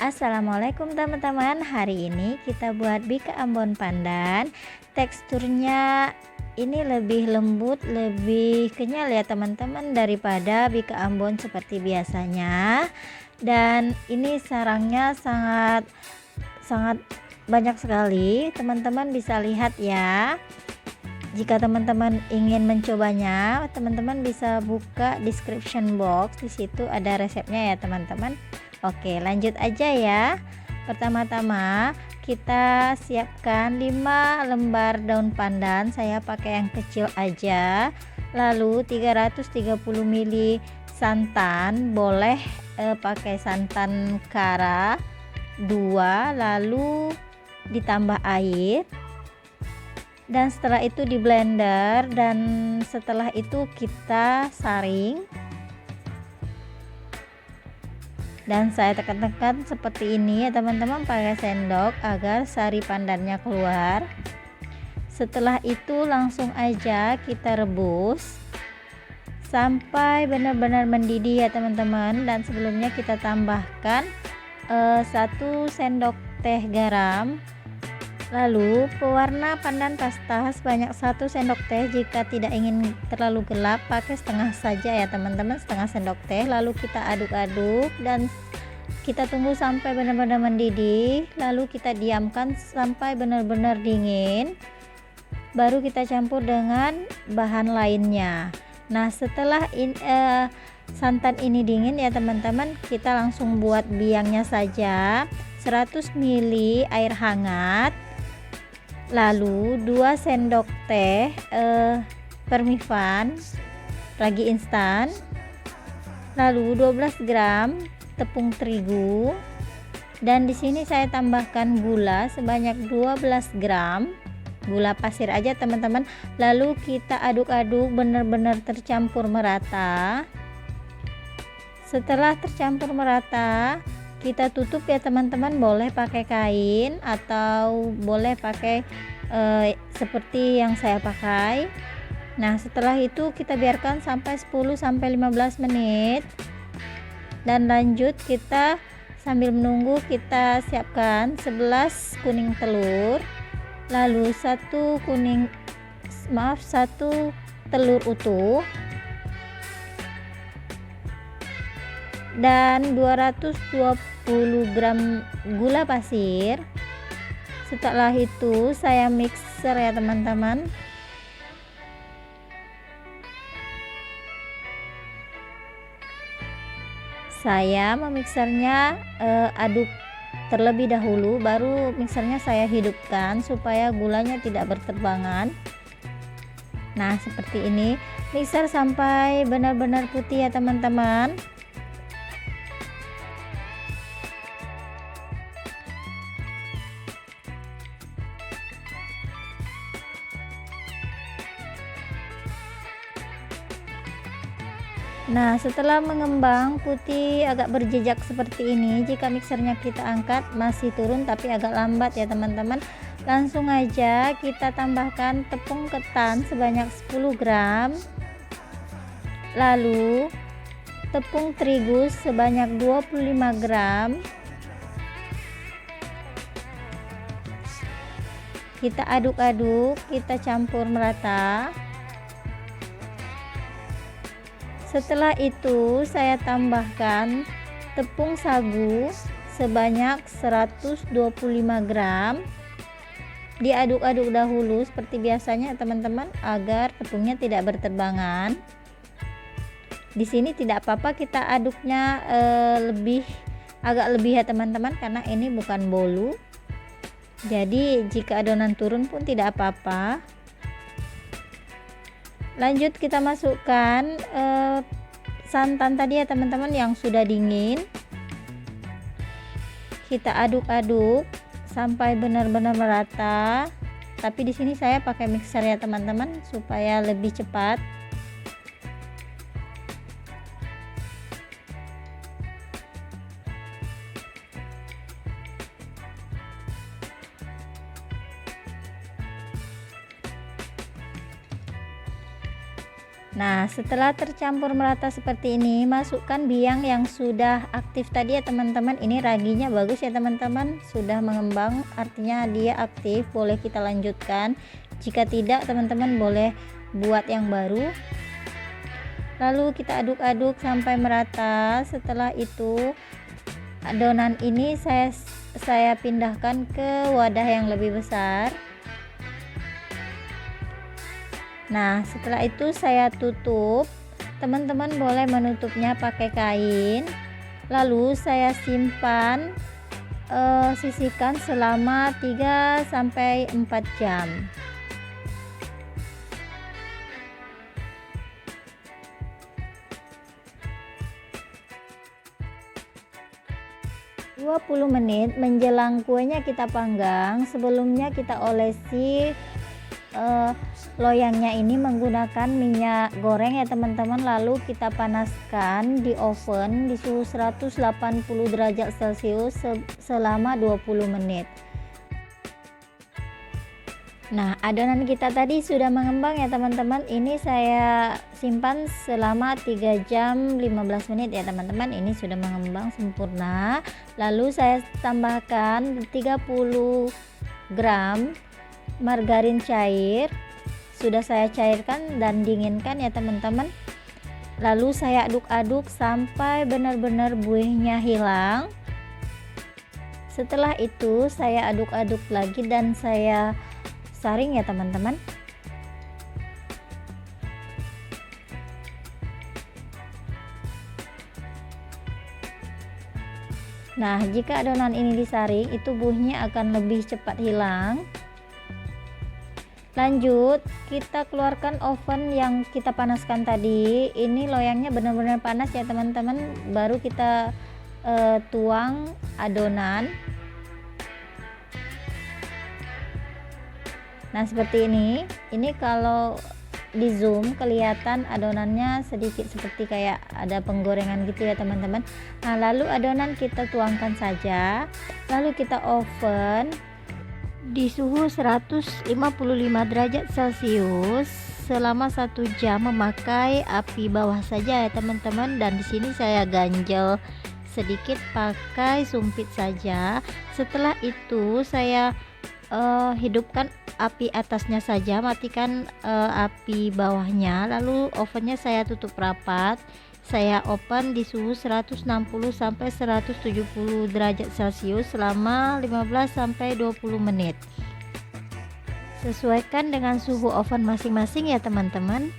Assalamualaikum teman-teman. Hari ini kita buat bika ambon pandan. Teksturnya ini lebih lembut, lebih kenyal ya teman-teman daripada bika ambon seperti biasanya. Dan ini sarangnya sangat banyak sekali. Teman-teman bisa lihat ya. Jika teman-teman ingin mencobanya, teman-teman bisa buka description box. Di situ ada resepnya ya teman-teman. Oke, lanjut aja ya. Pertama-tama kita siapkan 5 lembar daun pandan. Saya pakai yang kecil aja. Lalu 330 ml santan, boleh pakai santan kara 2, lalu ditambah air. Dan setelah itu di blender, dan setelah itu kita saring. Dan saya tekan-tekan seperti ini ya teman-teman, pakai sendok agar sari pandannya keluar. Setelah itu langsung aja kita rebus sampai benar-benar mendidih ya teman-teman. Dan sebelumnya kita tambahkan 1 sendok teh garam. Lalu pewarna pandan pasta sebanyak 1 sendok teh. Jika tidak ingin terlalu gelap, pakai setengah saja ya teman-teman, setengah sendok teh. Lalu kita aduk-aduk dan kita tunggu sampai benar-benar mendidih. Lalu kita diamkan sampai benar-benar dingin, baru kita campur dengan bahan lainnya. Nah, setelah santan ini dingin ya teman-teman, kita langsung buat biangnya saja. 100 ml air hangat, lalu 2 sendok teh permifan ragi instan, lalu 12 gram tepung terigu, dan di sini saya tambahkan gula sebanyak 12 gram, gula pasir aja teman-teman. Lalu kita aduk-aduk benar-benar tercampur merata. Setelah tercampur merata, kita tutup ya teman-teman, boleh pakai kain atau boleh pakai seperti yang saya pakai. Nah, setelah itu kita biarkan sampai 10-15 menit. Dan lanjut kita sambil menunggu, kita siapkan 11 kuning telur, lalu 1 telur utuh, dan 220 gram gula pasir. Setelah itu saya mixer ya teman-teman. Saya memixernya aduk terlebih dahulu, baru mixernya saya hidupkan supaya gulanya tidak berterbangan. Nah, seperti ini, mixer sampai benar-benar putih ya teman-teman. Nah, setelah mengembang putih agak berjejak seperti ini, jika mixernya kita angkat masih turun tapi agak lambat ya teman-teman, langsung aja kita tambahkan tepung ketan sebanyak 10 gram, lalu tepung terigu sebanyak 25 gram. Kita aduk-aduk, kita campur merata. Setelah itu saya tambahkan tepung sagu sebanyak 125 gram. Diaduk-aduk dahulu seperti biasanya teman-teman, agar tepungnya tidak berterbangan. Di sini tidak apa-apa kita aduknya agak lebih ya teman-teman, karena ini bukan bolu. Jadi jika adonan turun pun tidak apa-apa. Lanjut kita masukkan santan tadi ya teman-teman yang sudah dingin. Kita aduk-aduk sampai benar-benar merata. Tapi di sini saya pakai mixer ya teman-teman supaya lebih cepat. Nah, setelah tercampur merata seperti ini, masukkan biang yang sudah aktif tadi ya teman-teman. Ini raginya bagus ya teman-teman, sudah mengembang, artinya dia aktif, boleh kita lanjutkan. Jika tidak, teman-teman boleh buat yang baru. Lalu kita aduk-aduk sampai merata. Setelah itu, adonan ini saya pindahkan ke wadah yang lebih besar. Nah, setelah itu saya tutup. Teman-teman boleh menutupnya pakai kain. Lalu saya simpan, sisihkan selama 3-4 jam. ...20 menit menjelang kuenya kita panggang. Sebelumnya kita olesi loyangnya ini menggunakan minyak goreng ya teman-teman. Lalu kita panaskan di oven di suhu 180 derajat celcius selama 20 menit. Nah, adonan kita tadi sudah mengembang ya teman-teman. Ini saya simpan selama 3 jam 15 menit ya teman-teman. Ini sudah mengembang sempurna. Lalu saya tambahkan 30 gram margarin cair. Sudah saya cairkan dan dinginkan ya teman-teman. Lalu saya aduk-aduk sampai benar-benar buihnya hilang. Setelah itu saya aduk-aduk lagi dan saya saring ya teman-teman. Nah, jika adonan ini disaring, itu buihnya akan lebih cepat hilang. Lanjut, kita keluarkan oven yang kita panaskan tadi. Ini loyangnya benar-benar panas ya teman-teman. Baru kita tuang adonan. Nah, seperti ini. Ini kalau di zoom kelihatan adonannya sedikit seperti kayak ada penggorengan gitu ya teman-teman. Nah, lalu adonan kita tuangkan saja. Lalu kita oven di suhu 155 derajat celcius selama 1 jam memakai api bawah saja ya teman-teman. Dan di sini saya ganjel sedikit pakai sumpit saja. Setelah itu saya hidupkan api atasnya saja, matikan api bawahnya. Lalu ovennya saya tutup rapat. Saya open di suhu 160 sampai 170 derajat celcius selama 15 sampai 20 menit. Sesuaikan dengan suhu oven masing-masing ya teman-teman.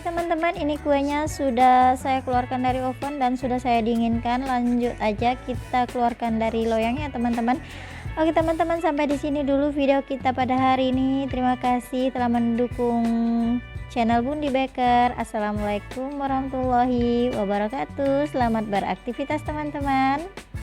Teman-teman, ini kuenya sudah saya keluarkan dari oven dan sudah saya dinginkan. Lanjut aja kita keluarkan dari loyangnya teman-teman. Oke teman-teman, sampai di sini dulu video kita pada hari ini. Terima kasih telah mendukung channel Bundi Baker. Assalamualaikum warahmatullahi wabarakatuh. Selamat beraktivitas teman-teman.